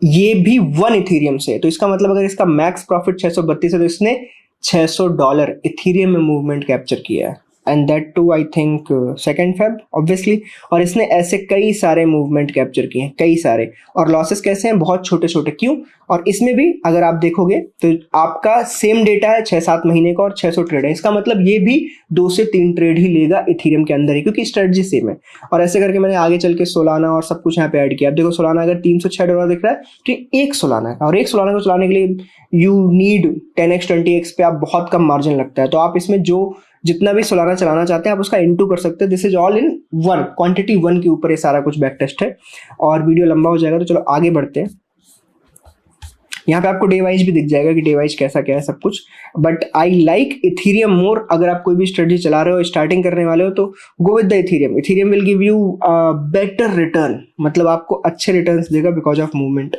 ये भी 1 इथेरियम से है, तो इसका मतलब अगर इसका मैक्स प्रॉफिट 632 है तो इसने $600 इथेरियम में मूवमेंट कैप्चर किया है, and that too I think 2 Feb obviously. और इसने ऐसे कई सारे मूवमेंट कैप्चर किए हैं, कई सारे, और लॉसेस कैसे हैं, बहुत छोटे छोटे। क्यों? और इसमें भी अगर आप देखोगे तो आपका सेम डेटा है 6-7 महीने का और 600 ट्रेड है। इसका मतलब ये भी 2 से 3 ट्रेड ही लेगा इथेरियम के अंदर ही, क्योंकि स्ट्रेटजी सेम है। और ऐसे करके मैंने आगे चल के सोलाना और सब कुछ यहाँ पे ऐड किया। अब देखो सोलाना अगर $306 दिख रहा है तो एक सोलाना का, और एक सोलाना को चलाने के लिए यू नीड 10x 20x पे आप बहुत कम मार्जिन लगता है। तो आप इसमें जो जितना भी सोलाना चलाना चाहते हैं आप उसका इनटू कर सकते हैं। This is all in 1 quantity 1 के ऊपर ये सारा कुछ बैक टेस्ट है, और वीडियो लंबा हो जाएगा, तो चलो आगे बढ़ते हैं। यहाँ पे आपको डे वाइज भी दिख जाएगा कि डे वाइज कैसा क्या है सब कुछ, बट आई लाइक इथेरियम मोर। अगर आप कोई भी स्ट्रेटजी चला रहे हो, स्टार्टिंग करने वाले हो, तो go with the Ethereum. Ethereum will give you better return, मतलब आपको अच्छे रिटर्न्स देगा बिकॉज ऑफ मूवमेंट।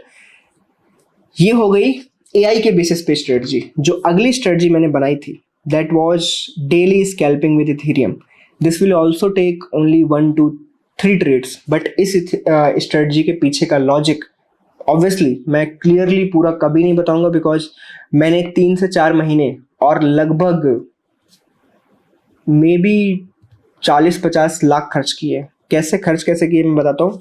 ये हो गई एआई के बेसिस पे स्ट्रेटजी। जो अगली स्ट्रेटजी मैंने बनाई थी that was daily scalping with Ethereum. This will also take only 1 to 3 trades, but इस स्ट्रेटजी के पीछे का लॉजिक ऑब्वियसली मैं क्लियरली पूरा कभी नहीं बताऊंगा, बिकॉज मैंने 3 से 4 महीने और लगभग मे बी 40-50 लाख खर्च किए। कैसे किए मैं बताता हूँ।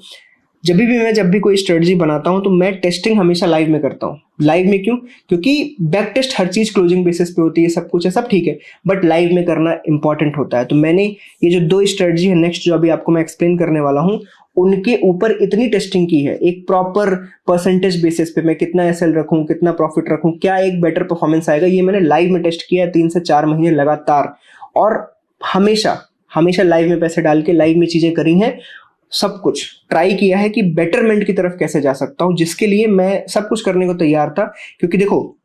जब भी कोई स्ट्रेटजी बनाता हूँ तो मैं टेस्टिंग हमेशा लाइव में करता हूँ। लाइव में क्यों? क्योंकि बैक टेस्ट हर चीज क्लोजिंग बेसिस पे होती है, सब कुछ है, सब ठीक है, बट लाइव में करना इंपॉर्टेंट होता है। तो मैंने ये जो 2 स्ट्रेटजी है नेक्स्ट जो अभी आपको मैं एक्सप्लेन करने वाला हूँ, उनके ऊपर इतनी टेस्टिंग की है, एक प्रॉपर परसेंटेज बेसिस पे मैं कितना एसएल रखूं, कितना प्रॉफिट रखूं, क्या एक बेटर परफॉर्मेंस आएगा, ये मैंने लाइव में टेस्ट किया है 3 से 4 महीने लगातार। और हमेशा लाइव में पैसे डाल के लाइव में चीजें करी हैं, सब कुछ ट्राई किया है कि बेटरमेंट की तरफ कैसे जा सकता हूं, जिसके लिए मैं सब कुछ करने को तैयार था। क्योंकि देखो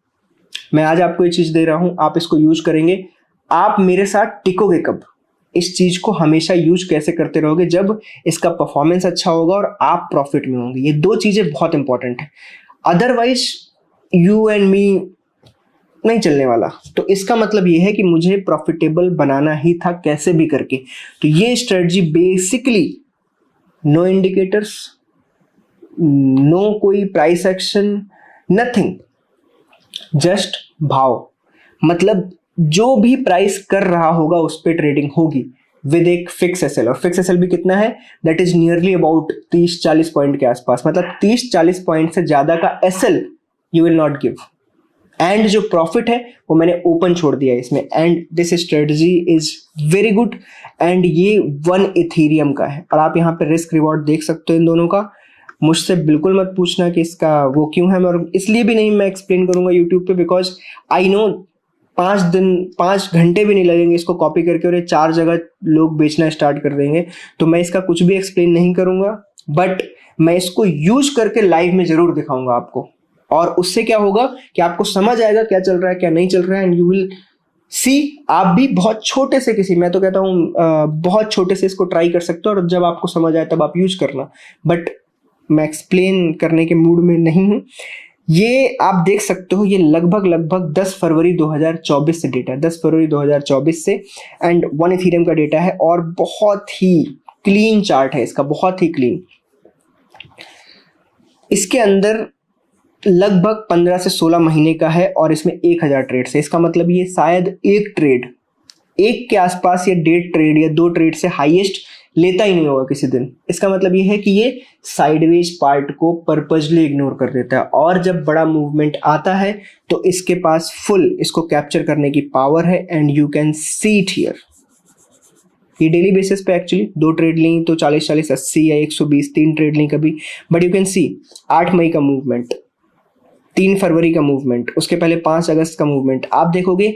मैं आज आपको ये चीज दे रहा हूं, आप इसको यूज करेंगे, आप मेरे साथ टिकोगे कब? इस चीज को हमेशा यूज कैसे करते रहोगे? जब इसका परफॉर्मेंस अच्छा होगा और आप प्रॉफिट में होंगे। ये 2 चीजें बहुत इंपॉर्टेंट है, अदरवाइज यू एंड मी नहीं चलने वाला। तो इसका मतलब ये है कि मुझे प्रॉफिटेबल बनाना ही था कैसे भी करके। तो ये strategy basically no indicators, no कोई प्राइस एक्शन, नथिंग, जस्ट भाव। मतलब जो भी प्राइस कर रहा होगा उस पर ट्रेडिंग होगी विद एक फिक्स एसएल। और फिक्स एसएल भी कितना है? That is nearly about 30-40 point के आसपास। मतलब 30-40 पॉइंट से ज्यादा का SL you will not give. And जो प्रॉफिट है वो मैंने ओपन छोड़ दिया है इसमें। And this strategy is very good, and ये 1 इथेरियम का है। और आप यहाँ पे रिस्क रिवॉर्ड देख सकते हो इन दोनों का। मुझसे बिल्कुल मत पूछना कि इसका वो क्यों है, और इसलिए भी नहीं मैं एक्सप्लेन करूंगा यूट्यूब पे, बिकॉज आई नो 5 घंटे भी नहीं लगेंगे इसको कॉपी करके और ये 4 जगह लोग बेचना स्टार्ट कर देंगे। तो मैं इसका कुछ भी एक्सप्लेन नहीं करूंगा, बट मैं इसको यूज करके लाइव में जरूर दिखाऊंगा आपको। और उससे क्या होगा कि आपको समझ आएगा क्या चल रहा है क्या नहीं चल रहा है, एंड यू विल सी। आप भी बहुत छोटे से किसी, मैं तो कहता हूँ बहुत छोटे से इसको ट्राई कर सकते हो, और जब आपको समझ आए तब आप यूज करना। बट मैं एक्सप्लेन करने के मूड में नहीं हूँ। ये आप देख सकते हो, ये लगभग 10 फरवरी 2024 से डेटा है, 10 फरवरी 2024 से, एंड 1 इथेरियम का डेटा है, और बहुत ही क्लीन चार्ट है इसका, बहुत ही क्लीन। इसके अंदर लगभग 15 से 16 महीने का है, और इसमें 1000 ट्रेड्स है। इसका मतलब ये शायद एक ट्रेड एक के आसपास या 1.5 ट्रेड या 2 ट्रेड से हाईएस्ट लेता ही नहीं होगा किसी दिन। इसका मतलब ये है कि ये साइडवेज पार्ट को पर्पजली इग्नोर कर देता है, और जब बड़ा मूवमेंट आता है तो इसके पास फुल इसको कैप्चर करने की पावर है, and you can see it here. ये डेली बेसिस पे एक्चुअली 2 ट्रेड ली तो 40-40 80 या 120, 3 ट्रेड ली कभी, बट यू कैन सी 8 मई का मूवमेंट, 3 फरवरी का मूवमेंट, उसके पहले 5 अगस्त का मूवमेंट। आप देखोगे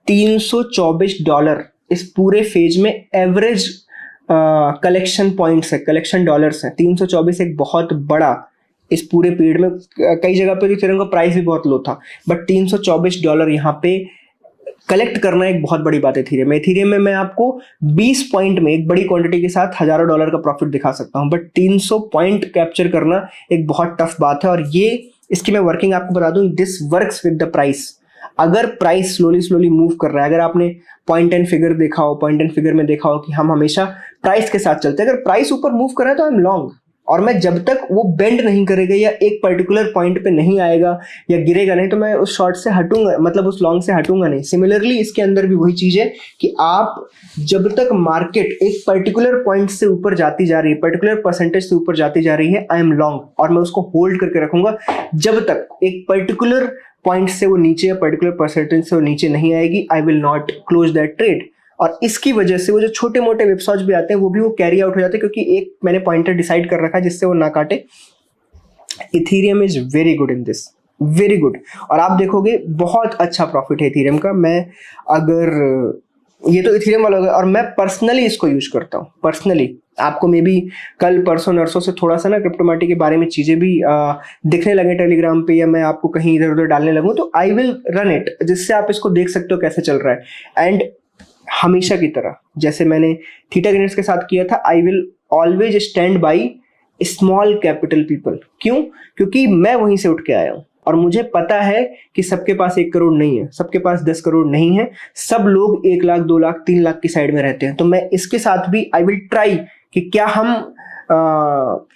$324 इस पूरे फेज में एवरेज कलेक्शन पॉइंट्स है, कलेक्शन डॉलर्स है। 324 एक बहुत बड़ा, इस पूरे पीरियड में कई जगह पे इथेरियम का प्राइस भी बहुत लो था, बट $324 यहाँ पे कलेक्ट करना एक बहुत बड़ी बात है इथेरियम में। मैं आपको 20 पॉइंट में एक बड़ी क्वांटिटी के साथ हजारों डॉलर का प्रॉफिट दिखा सकता हूँ, बट 300 पॉइंट कैप्चर करना एक बहुत टफ बात है। और ये इसकी मैं वर्किंग आपको बता दूं, this works with the price. अगर प्राइस स्लोली मूव कर रहा है, अगर आपने पॉइंट एंड फिगर देखा हो, पॉइंट एंड फिगर में देखा हो कि हम हमेशा प्राइस के साथ चलते हैं, अगर प्राइस ऊपर मूव कर रहा है तो आई एम लॉन्ग, और मैं जब तक वो बेंड नहीं करेगा या एक पर्टिकुलर पॉइंट पे नहीं आएगा या गिरेगा नहीं, तो मैं उस शॉर्ट से हटूंगा, मतलब उस लॉन्ग से हटूंगा नहीं। सिमिलरली इसके अंदर भी वही चीज है कि आप जब तक मार्केट एक पर्टिकुलर पॉइंट से ऊपर जाती जा रही है, पर्टिकुलर परसेंटेज से ऊपर जाती जा रही है, आई एम लॉन्ग, और मैं उसको होल्ड करके रखूंगा जब तक एक पर्टिकुलर पॉइंट से वो नीचे या पर्टिकुलर परसेंटेज से वो नीचे नहीं आएगी। I will not close that trade. और इसकी वजह से वो जो छोटे मोटे वेबसाइट्स भी आते हैं वो भी वो कैरी आउट हो जाते हैं, क्योंकि एक मैंने पॉइंटर डिसाइड कर रखा है जिससे वो ना काटे। Ethereum is very good in this, very good. और आप देखोगे बहुत अच्छा प्रॉफिट है इथेरियम का। मैं अगर ये तो इथेरियम वाला होगा, और मैं पर्सनली इसको यूज करता हूँ पर्सनली। आपको मे बी कल परसों नरसों से थोड़ा सा ना क्रिप्टोमार्टी के बारे में चीजें भी दिखने लगे टेलीग्राम पे, या मैं आपको कहीं इधर उधर डालने लगूँ, तो आई विल रन इट, जिससे आप इसको देख सकते हो कैसे चल रहा है। एंड हमेशा की तरह जैसे मैंने थीटा ग्रेनेड्स के साथ किया था, I will always stand by small capital people. क्यों? क्योंकि मैं वहीं से उठ के आया हूं, और मुझे पता है कि सबके पास 1 करोड़ नहीं है, सबके पास 10 करोड़ नहीं है, सब लोग 1 लाख 2 लाख 3 लाख की साइड में रहते हैं। तो मैं इसके साथ भी आई विल ट्राई कि क्या हम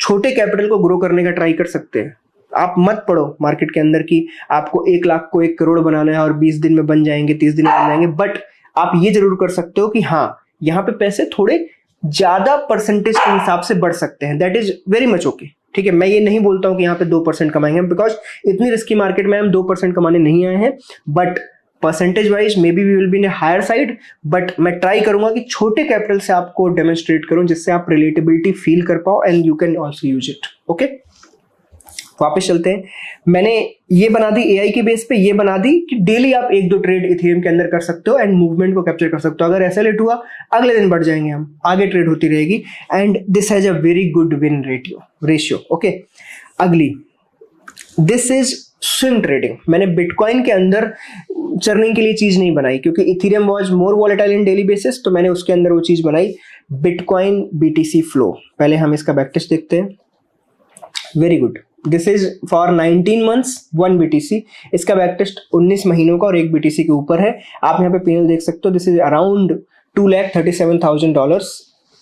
छोटे कैपिटल को ग्रो करने का ट्राई कर सकते हैं। आप मत पढ़ो मार्केट के अंदर कि आपको 1 लाख को 1 करोड़ बनाना है और 20 दिन में बन जाएंगे, 30 दिन में बन जाएंगे, बट आप ये जरूर कर सकते हो कि हाँ, यहाँ पे पैसे थोड़े ज्यादा परसेंटेज के हिसाब से बढ़ सकते हैं। That is very much okay. ठीक है, मैं ये नहीं बोलता हूँ कि यहाँ पे 2% कमाएंगे, बिकॉज इतनी रिस्की मार्केट में हम 2% कमाने नहीं आए हैं, but percentage wise maybe we will be in higher side. But मैं ट्राई करूंगा कि छोटे कैपिटल से आपको डेमोन्स्ट्रेट करूं, जिससे आप रिलेटेबिलिटी फील कर पाओ and you can also use it. Okay, वापस चलते हैं। मैंने ये बना दी एआई के बेस पे, ये बना दी कि डेली आप 1-2 ट्रेड इथेरियम के अंदर कर सकते हो एंड मूवमेंट को कैप्चर कर सकते हो। अगर ऐसा लेट हुआ, अगले दिन बढ़ जाएंगे हम, आगे ट्रेड होती रहेगी, and this has a very good win ratio. Okay, अगली, दिस इज स्विंग ट्रेडिंग। मैंने बिटकॉइन के अंदर चर्निंग के लिए चीज नहीं बनाई, क्योंकि Ethereum was more volatile in daily basis, तो मैंने उसके अंदर वो चीज बनाई, बिटकॉइन बीटीसी फ्लो। पहले हम इसका बैक टेस्ट देखते हैं। Very good, this is for 19 months 1 BTC। इसका बैक टेस्ट 19 महीनों का और 1 BTC के ऊपर है। आप यहाँ पे पैनल देख सकते हो, दिस इज अराउंड $237,000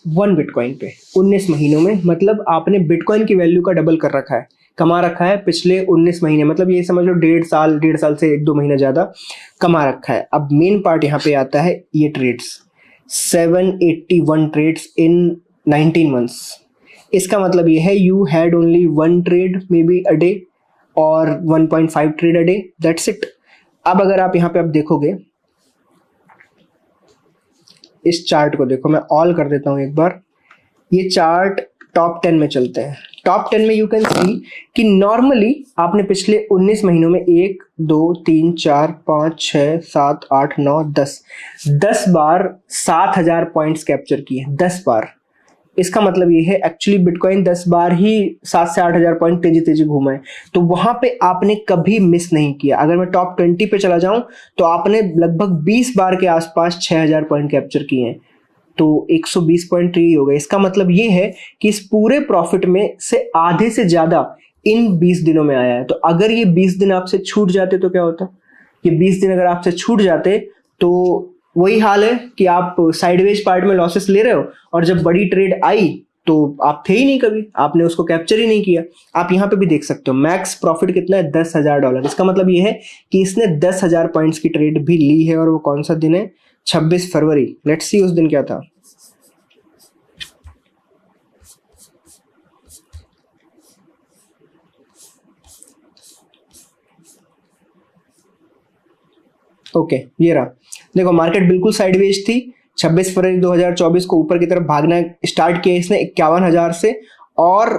1 बिटकॉइन पे 19 महीनों में। मतलब आपने बिटकॉइन की वैल्यू का डबल कर रखा है, कमा रखा है पिछले 19 महीने। मतलब ये समझ लो 1.5 साल से 1-2 महीना ज्यादा कमा रखा है। अब मेन पार्ट यहाँ पे आता है, ये ट्रेड्स 781 ट्रेड्स इन 19 मंथ्स। इसका मतलब ये है you had only 1 trade may be a day और 1.5 trade a day, that's it. अब अगर आप यहाँ पे आप देखोगे, इस चार्ट को देखो, मैं ऑल कर देता हूं एक बार। ये चार्ट टॉप 10 में चलते हैं। टॉप 10 में यू कैन सी कि नॉर्मली आपने पिछले 19 महीनों में 1 2 3 4 5 6 7 8 9 10 बार 7,000 पॉइंट्स कैप्चर किए, 10 बार। इसका मतलब ये है एक्चुअली बिटकॉइन 10 बार ही 7 से 8,000 पॉइंट तेजी घूमा है, तो वहां पे आपने कभी मिस नहीं किया। अगर मैं टॉप 20 पे चला जाऊं तो आपने लगभग 20 बार के आसपास 6,000 पॉइंट कैप्चर किए हैं, तो 120 पॉइंट ही हो गए। इसका मतलब ये है कि इस पूरे प्रॉफिट में से आधे से ज्यादा इन 20 दिनों में आया है। तो अगर ये 20 दिन आपसे छूट जाते तो क्या होता? ये 20 दिन अगर आपसे छूट जाते तो वही हाल है कि आप साइडवेज पार्ट में लॉसेस ले रहे हो, और जब बड़ी ट्रेड आई तो आप थे ही नहीं, कभी आपने उसको कैप्चर ही नहीं किया। आप यहाँ पे भी देख सकते हो मैक्स प्रॉफिट कितना है, $10,000। इसका मतलब ये है कि इसने 10,000 पॉइंट्स की ट्रेड भी ली है, और वो कौन सा दिन है, 26 फरवरी, लेट्स सी उस दिन क्या था। ओके ये रहा, देखो मार्केट बिल्कुल साइडवेज थी। 26 फरवरी 2024 को ऊपर की तरफ भागना स्टार्ट किया इसने 51,000 से, और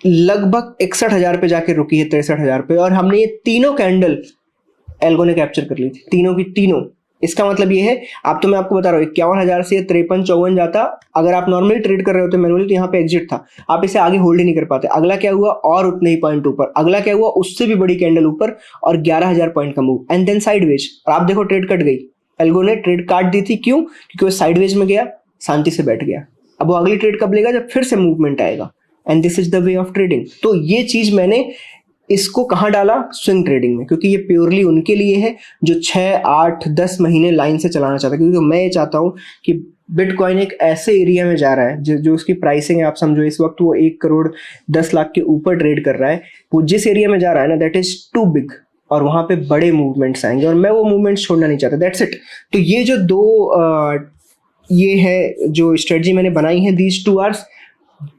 लगभग 61,000 पे जाके रुकी है 63,000 पे, और हमने ये तीनों कैंडल एल्गो ने कैप्चर कर ली थी, तीनों की तीनों। इसका मतलब ये है, आप तो मैं आपको बता रहा हूँ 51,000 से 53-54 जाता, अगर आप नॉर्मली ट्रेड कर रहे होते मैनुअली तो यहाँ पे एग्जिट था, आप इसे आगे होल्ड ही नहीं कर पाते। अगला क्या हुआ, और उतने ही पॉइंट ऊपर, अगला क्या हुआ, उससे भी बड़ी कैंडल ऊपर, और 11,000 पॉइंट का मूव, एंड देन साइडवेज। और आप देखो ट्रेड कट गई, एल्गो ने ट्रेड काट दी थी, क्यों? क्योंकि वो साइडवेज में गया, शांति से बैठ गया। अब वो अगली ट्रेड कब लेगा, जब फिर से मूवमेंट आएगा, and this is the way of trading. तो ये चीज मैंने इसको कहाँ डाला, स्विंग ट्रेडिंग में, क्योंकि ये प्योरली उनके लिए है जो 6, 8, 10 महीने लाइन से चलाना चाहता है। क्योंकि मैं ये चाहता हूँ कि बिटकॉइन एक ऐसे एरिया में जा रहा है जो उसकी प्राइसिंग है, आप समझो इस वक्त वो 1 करोड़ 10 लाख के ऊपर ट्रेड कर रहा है। वो जिस एरिया में जा रहा है ना, दैट इज टू बिग, और वहां पे बड़े मूवमेंट्स आएंगे, और मैं वो मूवमेंट्स छोड़ना नहीं चाहता, दैट्स इट। तो ये जो ये है जो स्ट्रेटजी मैंने बनाई है, these 2 hours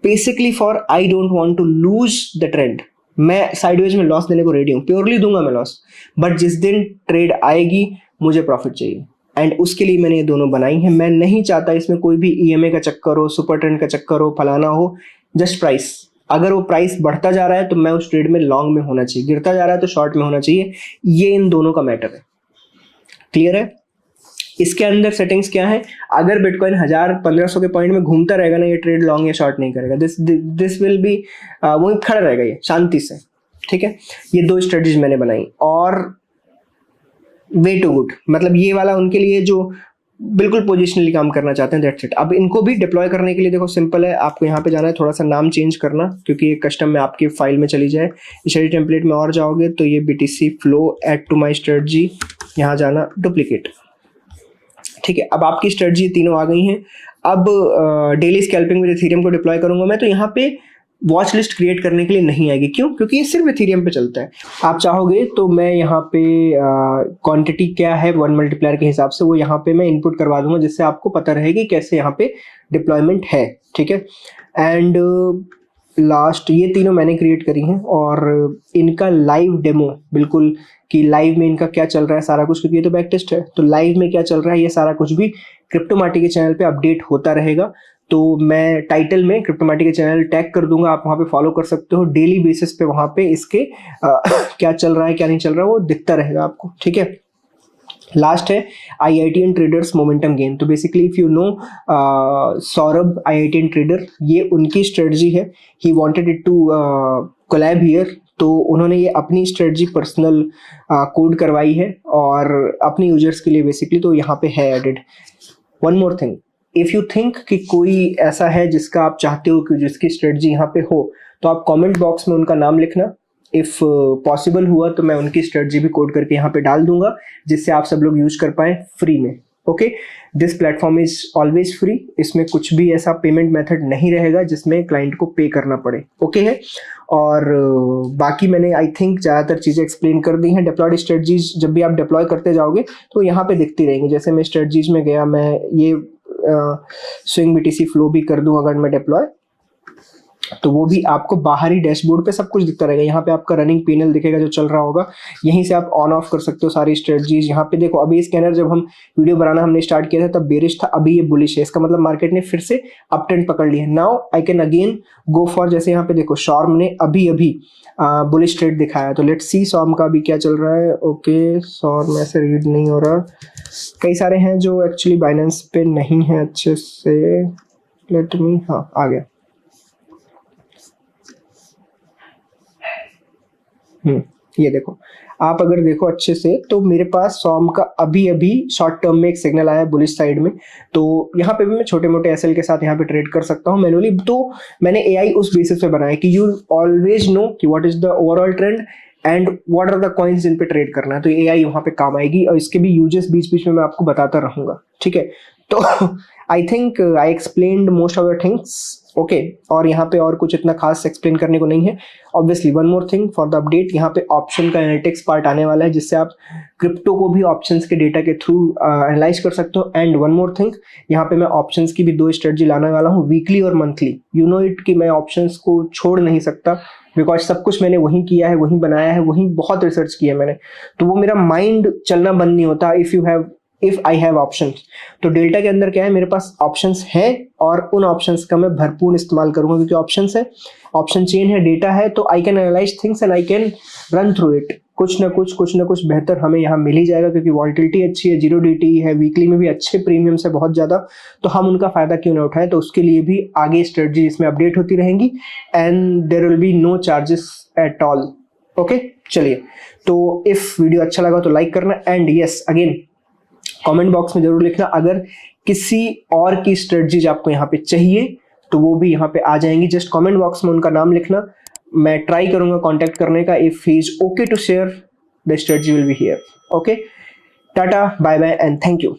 basically for I don't want to lose the trend. मैं साइडवेज में लॉस देने को रेडी हूँ, प्योरली दूंगा मैं लॉस, बट जिस दिन ट्रेड आएगी मुझे प्रॉफिट चाहिए, एंड उसके लिए मैंने ये दोनों बनाई हैं। मैं नहीं चाहता इसमें कोई भी ईएमए का चक्कर हो, सुपर ट्रेंड का चक्कर हो, फलाना हो, जस्ट प्राइस। अगर वो प्राइस बढ़ता जा रहा है तो मैं उस ट्रेड में लॉन्ग में होना चाहिए, गिरता जा रहा है तो शॉर्ट में होना चाहिए। ये इन दोनों का मैटर है, क्लियर है? इसके अंदर सेटिंग्स क्या है, अगर बिटकॉइन 1000-1500 के पॉइंट में घूमता रहेगा ना, ये ट्रेड लॉन्ग या शॉर्ट नहीं करेगा, दिस विल बी वहीं खड़ा रहेगा ये शांति से, ठीक है। ये 2 स्ट्रेटजीज मैंने बनाई, और वे टू गुड, मतलब ये वाला उनके लिए जो बिल्कुल पोजिशनली काम करना चाहते हैं, दैट्स इट। अब इनको भी डिप्लॉय करने के लिए देखो सिंपल है, आपको यहाँ पे जाना है, थोड़ा सा नाम चेंज करना, क्योंकि ये कस्टम में आपकी फाइल में चली जाए। स्टडी टेम्पलेट में और जाओगे तो ये BTC flow add to my strategy, यहाँ जाना डुप्लीकेट, ठीक है। अब आपकी स्ट्रेटजी तीनों आ गई हैं। अब डेली स्कैल्पिंग में इथेरियम को डिप्लॉय करूंगा मैं, तो यहाँ पे वॉच लिस्ट क्रिएट करने के लिए नहीं आएगी, क्यों? क्योंकि ये सिर्फ इथेरियम पे चलता है। आप चाहोगे तो मैं यहाँ पे क्वांटिटी क्या है 1 मल्टीप्लायर के हिसाब से, वो यहाँ पे मैं इनपुट करवा दूंगा, जिससे आपको पता रहेगी कैसे यहाँ पे डिप्लॉयमेंट है, ठीक है। एंड लास्ट ये तीनों मैंने क्रिएट करी हैं, और इनका लाइव डेमो बिल्कुल कि लाइव में इनका क्या चल रहा है सारा कुछ, क्योंकि ये तो बैक टेस्ट है, तो लाइव में क्या चल रहा है ये सारा कुछ भी क्रिप्टोमाटी के चैनल पे अपडेट होता रहेगा। तो मैं टाइटल में क्रिप्टोमाटी के चैनल टैग कर दूंगा, आप वहाँ पे फॉलो कर सकते हो, डेली बेसिस पे वहाँ पे इसके क्या चल रहा है क्या नहीं चल रहा है वो दिखता रहेगा आपको, ठीक है। लास्ट है IITN ट्रेडर्स मोमेंटम गेन। तो basically if you know Saurabh IITN trader, ये उनकी स्ट्रेटजी है, he wanted it to collab here, तो उन्होंने ये अपनी स्ट्रेटजी पर्सनल कोड करवाई है और अपने यूजर्स के लिए बेसिकली, तो यहाँ पे है added. One more thing, if you think कि कोई ऐसा है जिसका आप चाहते हो कि जिसकी स्ट्रेटजी यहाँ पे हो, तो आप कमेंट बॉक्स में उनका नाम लिखना। इफ पॉसिबल हुआ तो मैं उनकी स्ट्रेटजी भी कोड करके यहाँ पे डाल दूंगा, जिससे आप सब लोग यूज कर पाए फ्री में। Okay, this platform is always free, इसमें कुछ भी ऐसा पेमेंट मेथड नहीं रहेगा जिसमें क्लाइंट को पे करना पड़े, ओके है। और बाकी मैंने आई थिंक ज़्यादातर चीज़ें एक्सप्लेन कर दी हैं। डिप्लॉयड स्ट्रेटजीज जब भी आप डिप्लॉय करते जाओगे तो यहाँ पे दिखती रहेंगी। जैसे मैं स्ट्रेटजीज में गया, मैं ये स्विंग BTC फ्लो भी कर दूँ अगर मैं डिप्लॉय, तो वो भी आपको बाहरी डैशबोर्ड पे सब कुछ दिखता रहेगा। यहाँ पे आपका रनिंग पैनल दिखेगा जो चल रहा होगा, यहीं से आप ऑन ऑफ कर सकते हो सारी स्ट्रेटजीज। यहाँ पे देखो, अभी स्कैनर जब हम वीडियो बनाना हमने स्टार्ट किया था तब बेरिश था, अभी ये बुलिश है, इसका मतलब मार्केट ने फिर से अप ट्रेंड पकड़ लिया। Now I can again go for, जैसे यहाँ पे देखो शॉर्म ने अभी अभी बुलिश ट्रेड दिखाया, तो लेट्स सी शॉर्म का अभी क्या चल रहा है। ओके, शॉर्म ऐसे रीड नहीं हो रहा, कई सारे हैं जो एक्चुअली बाइनेंस पे नहीं है अच्छे से। लेट मी, हाँ आ गया। ये देखो, आप अगर देखो अच्छे से तो मेरे पास सॉम का अभी अभी शॉर्ट टर्म में एक सिग्नल आया बुलिश साइड में, तो यहाँ पे भी मैं छोटे मोटे एसएल के साथ यहाँ पे ट्रेड कर सकता हूँ मैनुअली। तो मैंने एआई उस बेसिस पे बनाया कि यू ऑलवेज नो कि what is the overall trend and what are the coins जिन पे ट्रेड करना है, तो एआई वहाँ पे काम आएगी और इसके भी यूजेस बीच बीच में मैं आपको बताता रहूंगा, ठीक है। तो I think I explained most of the things okay और यहाँ पे और कुछ इतना खास एक्सप्लेन करने को नहीं है। Obviously one more thing for the update, यहाँ पे ऑप्शन का एनालिटिक्स पार्ट आने वाला है जिससे आप क्रिप्टो को भी ऑप्शंस के डेटा के थ्रू एनालाइज कर सकते हो। एंड वन मोर थिंग, यहाँ पे मैं ऑप्शंस की भी 2 स्ट्रेटजी लाने वाला हूँ, वीकली और मंथली। यू नो इट कि मैं ऑप्शंस को छोड़ नहीं सकता बिकॉज सब कुछ मैंने वहीं किया है, वहीं बनाया है, वहीं बहुत रिसर्च किया है मैंने, तो वो मेरा माइंड चलना बंद नहीं होता इफ आई हैव ऑप्शंस। तो डेल्टा के अंदर क्या है, मेरे पास ऑप्शंस है और उन ऑप्शंस का मैं भरपूर इस्तेमाल करूंगा क्योंकि ऑप्शंस है, ऑप्शन चेन है, डेटा है, तो I can analyse things and I can run through it. कुछ ना कुछ बेहतर हमें यहाँ मिल ही जाएगा क्योंकि वॉल्टिलिटी अच्छी है, 0DT है, वीकली में भी अच्छे प्रीमियम्स है बहुत ज़्यादा, तो हम उनका फायदा क्यों ना उठाएं। तो उसके लिए भी आगे स्ट्रेटजी इसमें अपडेट होती रहेंगी and there will be no charges at all. Okay चलिए, तो इफ वीडियो अच्छा लगा तो लाइक करना and yes again comment box में जरूर लिखना अगर किसी और की स्ट्रेटजीज आपको यहाँ पे चाहिए तो वो भी यहाँ पे आ जाएंगी। जस्ट कमेंट बॉक्स में उनका नाम लिखना, मैं ट्राई करूंगा कांटेक्ट करने का। If he is okay to share the strategy will be here. Okay, tata bye bye and thank you.